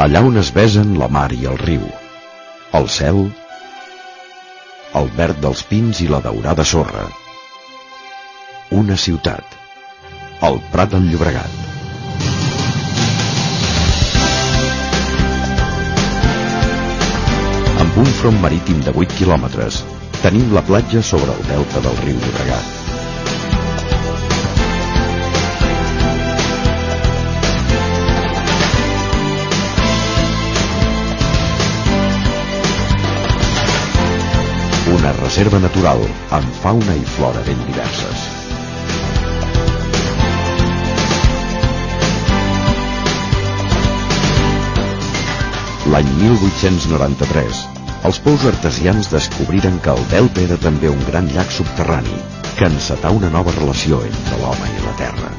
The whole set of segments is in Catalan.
allà on es besen la mar i el riu, el cel, el verd dels pins i la daurada sorra. Una ciutat, el Prat del Llobregat. Amb un front marítim de 8 quilòmetres, tenim la platja sobre el delta del riu Llobregat. Una reserva natural amb fauna i flora ben diverses. L'any 1893, els pous artesians descobriren que el delta era també un gran llac subterrani que encetà una nova relació entre l'home i la terra.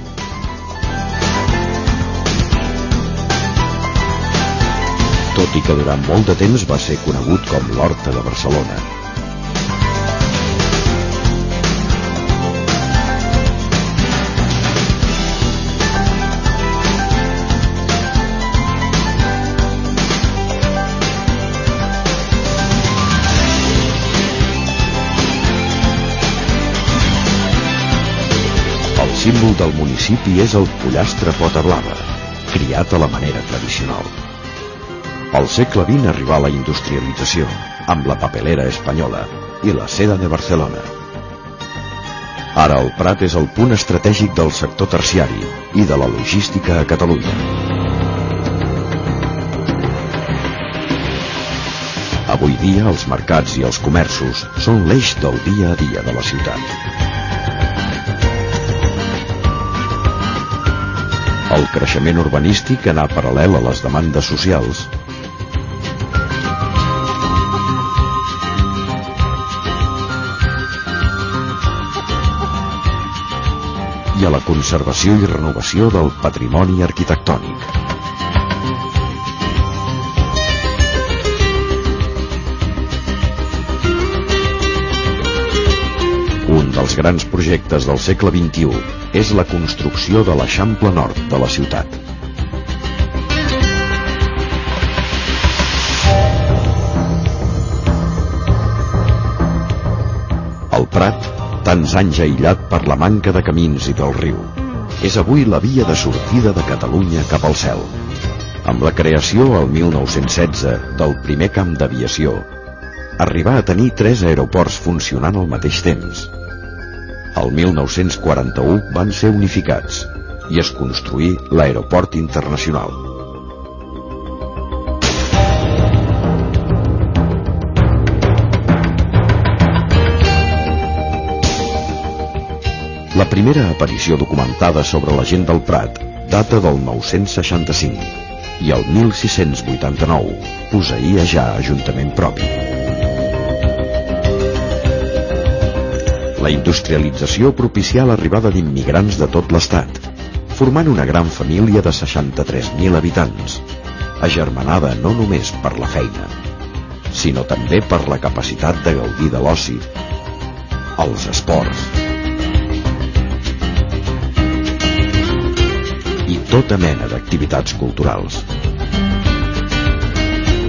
Tot i que durant molt de temps va ser conegut com l'Horta de Barcelona. El símbol del municipi és el pollastre pota blava, criat a la manera tradicional. Al segle XX arribà la industrialització, amb la papelera espanyola i la seda de Barcelona. Ara el Prat és el punt estratègic del sector terciari i de la logística a Catalunya. Avui dia els mercats i els comerços són l'eix del dia a dia de la ciutat. El creixement urbanístic anà paral·lel a les demandes socials. I a la conservació i renovació del patrimoni arquitectònic. Un dels grans projectes del segle XXI és la construcció de l'Eixample Nord de la ciutat. El Prat, tants anys aïllat per la manca de camins i del riu, és avui la via de sortida de Catalunya cap al cel. Amb la creació el 1916 del primer camp d'aviació, arribà a tenir 3 aeroports funcionant al mateix temps. El 1941 van ser unificats i es construí l'aeroport internacional. La primera aparició documentada sobre la gent del Prat data del 965 i el 1689 posseïa ja ajuntament propi. La industrialització propicià l'arribada d'immigrants de tot l'estat, formant una gran família de 63.000 habitants, agermanada no només per la feina, sinó també per la capacitat de gaudir de l'oci, els esports i tota mena d'activitats culturals.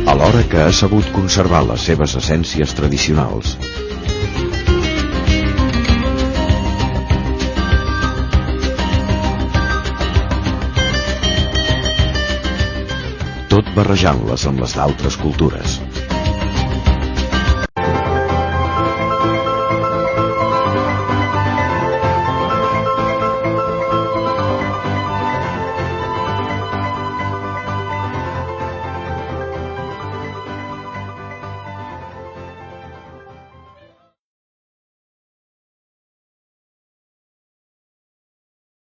Alhora que ha sabut conservar les seves essències tradicionals. Tot barrejant-les amb les d'altres cultures.